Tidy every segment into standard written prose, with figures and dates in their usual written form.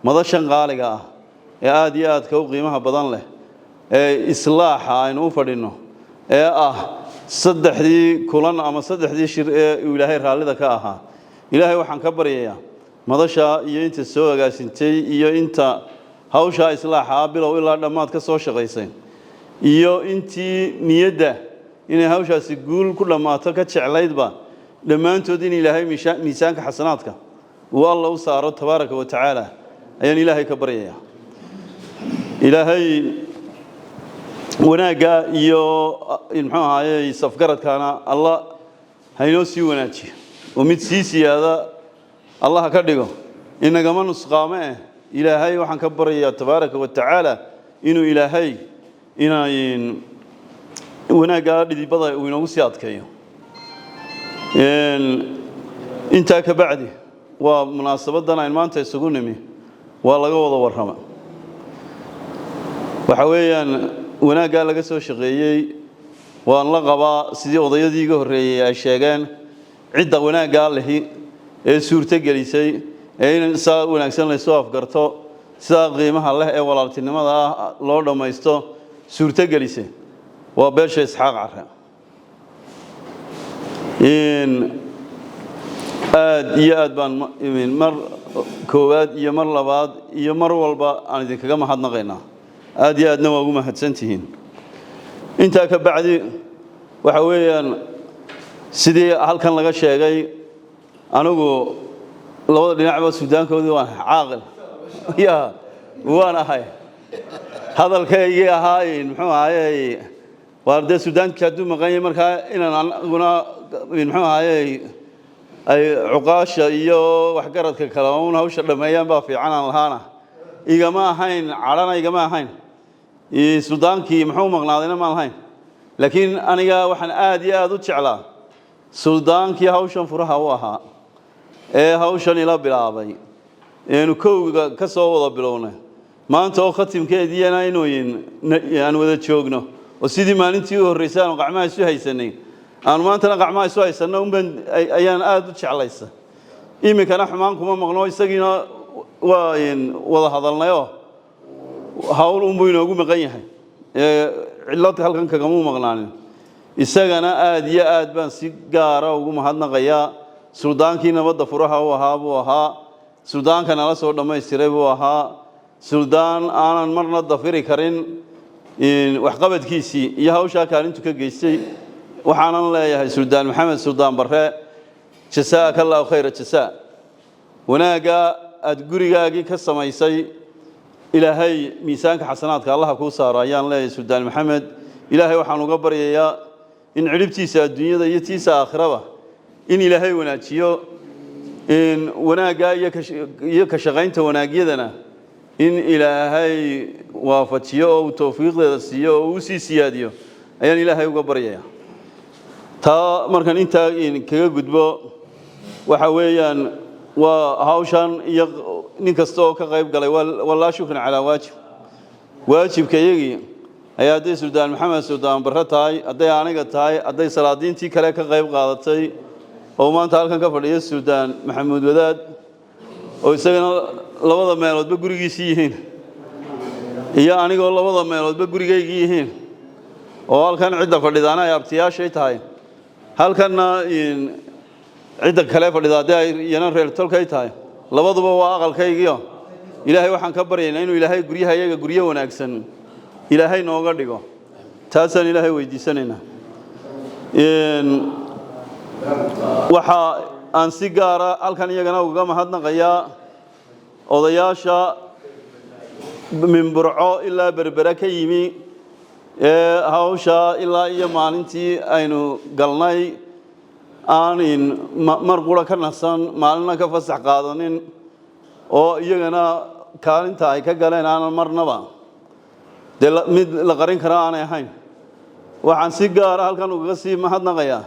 madashan qaaliga ah ee aad iyo aad ka qiimaha badan leh ee islaaxa aynu u fadhino ee ah saddexdii kulan ama saddexdii shir ee Ilaahay raallida ka ahaa Ilaahay waxaan ka baryayaa madasha iyo inta soo agaasintay iyo inta hawsha islaaxa bilow ilaa dhamaad ka soo shaqeysay iyo intii niyadda inay hawshaasi guul ku dhamaato ka jeclaydba dhamaantood in Ilaahay miisaanka xasanaadka uu Allah u saaro tabaaraka wa tacaala ayaan Ilaahay ka baryayaa Ilaahay wanaaga iyo muxuu ahaayay safgaradkana Allah haynoo sii wanaajiyo oo mid sii siyaada Allah ka dhigo inagama nusqaame Ilaahay waxaan ka baryayaa tabaaraka wa tacaala inuu Ilaahay inayn wanaaga dhidibada uu inoogu sii adkeeyo inta ka bacdi waa munaasabadan ay maanta isugu nimi waa laga wada warrama waxa weeyaan wanaaga laga soo shaqeeyay waan la qabaa sidii odayadii iga horeeyay ay sheegeen cidda wanaaga lehi ee suurta gelisay ee in saa wanaagsan la soo afgarto sida qiimaha leh ee walaaltinimada loo dhamaysto suurta gelisay waa beesha Isxaaq Carre aad iyo aad baan mar koowaad iyo mar labaad iyo mar walba aan idinkaga mahadnaqaynaa aad iyo aadna waa ugu mahadsantihiin inta ka bacdi waxa weeyaan sidii halkan laga sheegay anigu labada dhinacba Suudaankoodii waan caaqil waan ahay hadalkayga ahaa muxuu ahaayay waarde Suudaanka haduu maqan yahay marka inaan anaguna muxuu ahaayay ay cuqaasha iyo waxgaradka kala oo hawsha dhameeyaan baa fiican aan lahaana igama ahayn carana igama ahayn Suudaankii muxuu maqnaadayna ma lahayn laakiin aniga waxaan aad iyo aad u jeclaa Suudaankii hawshan furaha u ahaa ee hawshan ila bilaabay inuu koowiga ka soo wada bilownay maanta oo khatimkeediyana inuu aan wada joogno oo sidii maalintii u horeysay aan gacmaha isu haysanay aan maantana gacmaha isu haysano ayaan aad u jeclaysa imikana xumaan kuma maqno isagiina waa wada hadalnayo hawl buu inoogu maqan yahay cilladka halkan kaga maqnaanin isagana aad iyo aad baan si gaar ah ugu mahadnaqayaa Suudaankii nabadda furaha u ahaa buu ahaa Suudaanka nala soo dhameystiray buu ahaa Suudaan aanan marna dafiri karin wax qabadkiisii iyo hawsha kaalintu ka geystay waxaan leeyahay Suudaan Maxamed Suudaan Barre jasaakallahu khayra jasaa wanaaga aad gurigaagii ka samaysay Ilaahay miisaanka xasanaadka Allah ku saaro ayaan leeyahay Suudaan Maxamed Ilaahay waxaan uga baryayaa in cilibtiisa adduunyada iyo tiisa aakhiraba in Ilaahay wanaajiyo in wanaaga iyo ka shaqaynta wanaagyadana in Ilaahay waafajiyo oo tawfiiqdeeda siiyo oo uu sii siyaadiyo ayaan Ilaahay uga baryayaa taa markan inta kaga gudbo waxa weeyaan waa hawshan iyo nin kasta oo ka qayb galay wallaahi shukran ala waajibkayagii ayaa day Suudaan Maxamed Suudaan Barre tahay aday aniga tahay aday salaadiintii kale ka qayb qaadatay oo maanta halkan ka fadhiyo Suudaan Maxamuud Wadaad oo isagana labada meeloodba gurigiisii yihiin iyo anigoo labada meeloodba gurigayga yihiin oo halkan cidda fadhidaana ay abtiyaashay tahay halkanna cidda kale fadhidaade ay yana reer tolkay tahay labaduba waa aqalkaygiyo Ilaahay waxaan ka baryaynaa inuu Ilaahay guryahayaga guryo wanaagsan Ilaahay nooga dhigo taasaan Ilaahay weydiisanaynaa waxa aan si gaar ah halkan iyagana uga mahadnaqayaa odayaasha min Burco ilaa Berbera ka yimi hawsha ilaa iyo maalintii aynu galnay aanin mar qura ka nasan maalina ka fasax qaadanin oo iyagana kaalinta ay ka galeen aan marnaba mid la qarin kara aan ahayn waxaan si gaar ah halkan uga sii mahadnaqayaa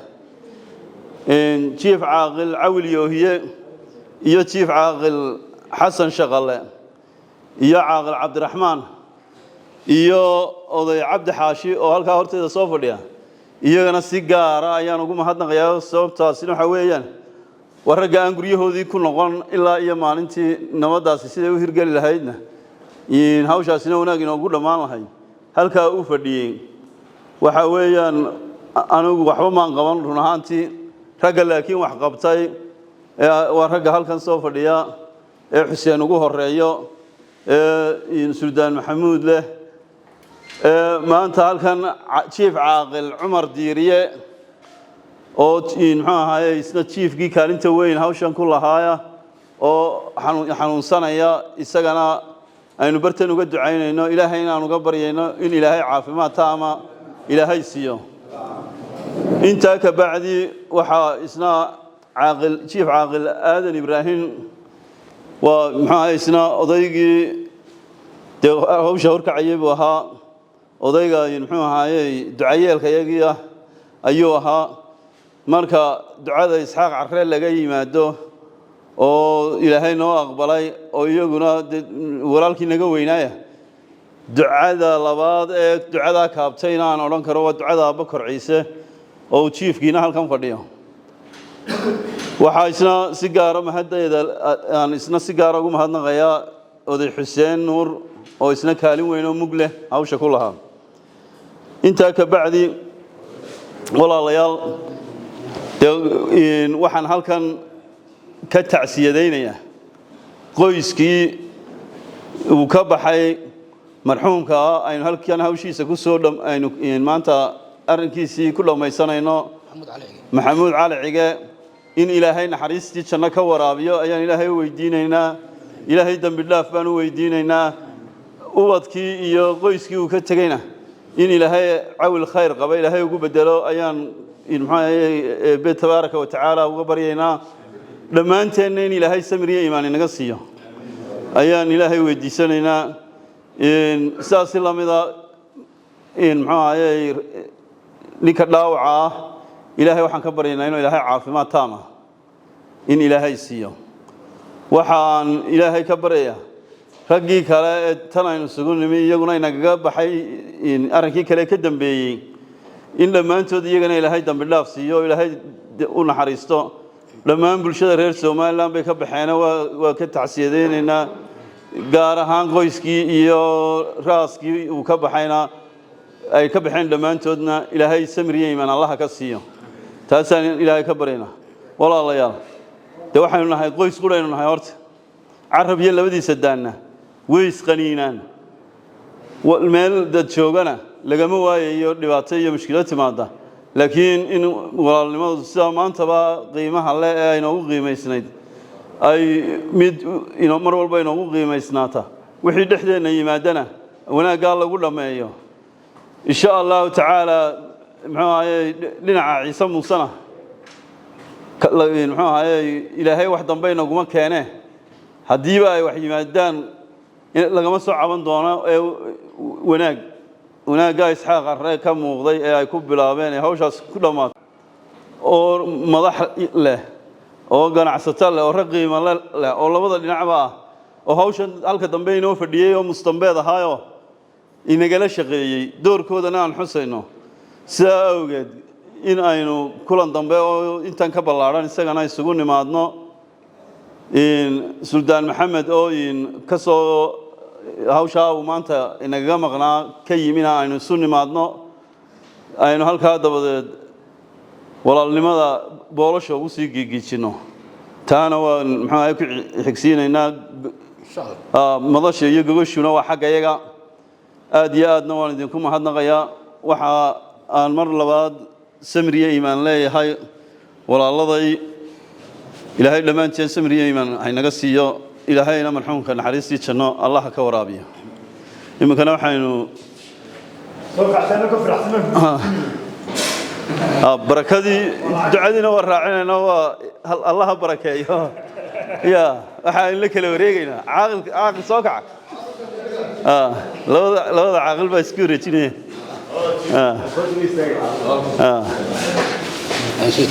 Chief Caaqil Cawil Yoohiye iyo Chief Caaqil Xasan Shaqale iyo Caaqil Cabdiraxmaan iyo oday Cabdi Xaashi oo halka horteeda soo fadhiya iyagana si gaar ah ayaan ugu mahadnaqayaa sababtaasina waxa weeyaan ورجع أنقريه هذي كل نقان إلا إيا ما أنتي نمداس سيدا وهرجال لهيدنا إن هاوش أسنا وناقين أقول ما لهاي هل كأوفردين وحويا أنا وحوم من قبل رنهانتي رجع لكن وحقبتاي ورجع هل كان صوف الرياء حسين وجوه الرياء إن سلطان محمود له ما أنت هل كان شيف عاقل عمر ديرية أو إن هاي سنة شيف جي كان أنت وين هاوشان كلها هاي أو حنون سنة يا إسقنا أنو برتن وقد عينه إنه إلهينا نقبر إنه إن إلهي عافي ما تاما إلهي سيو أنت كبعدي وحا إسنا عاقل شيف عاقل آدم إبراهيم ومحا إسنا أضيقي هو شهور كعيب وها أضيقا ينحوها هاي دعاية الكياقية أيوها marka ducada Isxaaq Carreel laga yimaado oo Ilaahay noo aqbalay oo iyaguna walaalkii naga weynaaya ducada labaad ee ducada kaabtayna aan oran karo waa ducada Bakar Ciise oo chiefkiina halkan fadhiyo waxa isna si gaar ah mahadayda aan isna si gaar ah ugu mahadnaqayaa oday Xuseen Nuur oo isna kaalin weyn oo mug leh hawsha ku lahaa inta ka bacdi walaalayaal waxaan halkan ka tacsiyadeynayaa qoyskii uu ka baxay marxuumka aynu halkan hawshiisa ku soo aynu maanta arrinkiisii ku dhamaysanayno maxamuud cali cige in ilaahay naxariistii janno ka waraabiyo ayaan ilaahay u weydiinaynaa ilaahay dambi dhaaf baan u weydiinaynaa ubadkii iyo qoyskii uu ka tagayna in ilaahay cawil khayr qaba ilaahay ugu bedelo ayaan إن تبارك وتعالى وقبرينا لما أنت إن إلهي سمري إيمان نقصيه أيان إلهي ودي سننا إن ساس الله مذا إن معاي نكلاوعة إلهي وحن كبرينا إنه إلهي عافي ما تامه إن إلهي سيه وحن إلهي كبريه رجي كلا تنا نسقون مي يقولون إن جاب حي إن أركي كلا كدم بي إن لما أنتوا ديجنا إلى هاي دم بالله سيو إلى هاي ونحرسته لما نبلش هذا رئيس وما لام بيكب حينا وكتعسيدين إن جار هان قويسكي يو راسكي وكب حينا أي كب حين لما أنتوا دنا إلى هاي سمرية من الله كسيو تاسان إلى هاي كبرينا والله الله يا توحنا هاي قويس قرينا هاي أرت عرب يلا بدي سدنا ويس قنينان والمال ده شوقنا لقمة واي دبعتي مشكلة ماذا لكن إن والله ما أنت بقى قيمة هلا إنه قيمة سنيد أي مد إنه مرة والله إنه قيمة سناته وحيد إحدى نيمادنا وأنا قال له قول ما إياه إن شاء الله تعالى معاي لنا عيسى مصنع معاي إلى هاي واحدة بينه وما كانه حديبة وحي مادان لقمة صعبان دونا وناقا إسحاق الرأي كم وضي يكب بلابين هوشاس كل ما أو مضح له أو قناع ستله أو رقي ما له أو لبضل نعبا أو هوشان هلك دنبينه في الدية ومستنبذ هايو إن قال شقي دور كودنا عن حسينه سأوجد إن أينو كل دنبي أو إنت كبل عران سجنا يسقون معنا إن سلطان محمد أو إن كسو hawsha uu maanta inaga maqnaa ka yimina aynu sunni maadno aynu halka dabadeed walaalnimada boolasho ugu sii giigijino taana waa maxay ku xigsiinaynaa madasha iyo gogashuna waa xaq ayaga aad iyo aadna waan idinku mahadnaqayaa waxa aan mar labaad samriye iimaan leeyahay walaaladay ilaahay dhamaanteen samriye iimaan ay naga siiyo إلهينا مرحوم كان حريصي شنو الله كورابيه إما كنا وحينو بركادي دعادنا والراعينا نوا الله بركة يا وحين لك الوريقنا عاقل صقع لو عاقل بسكوري تيني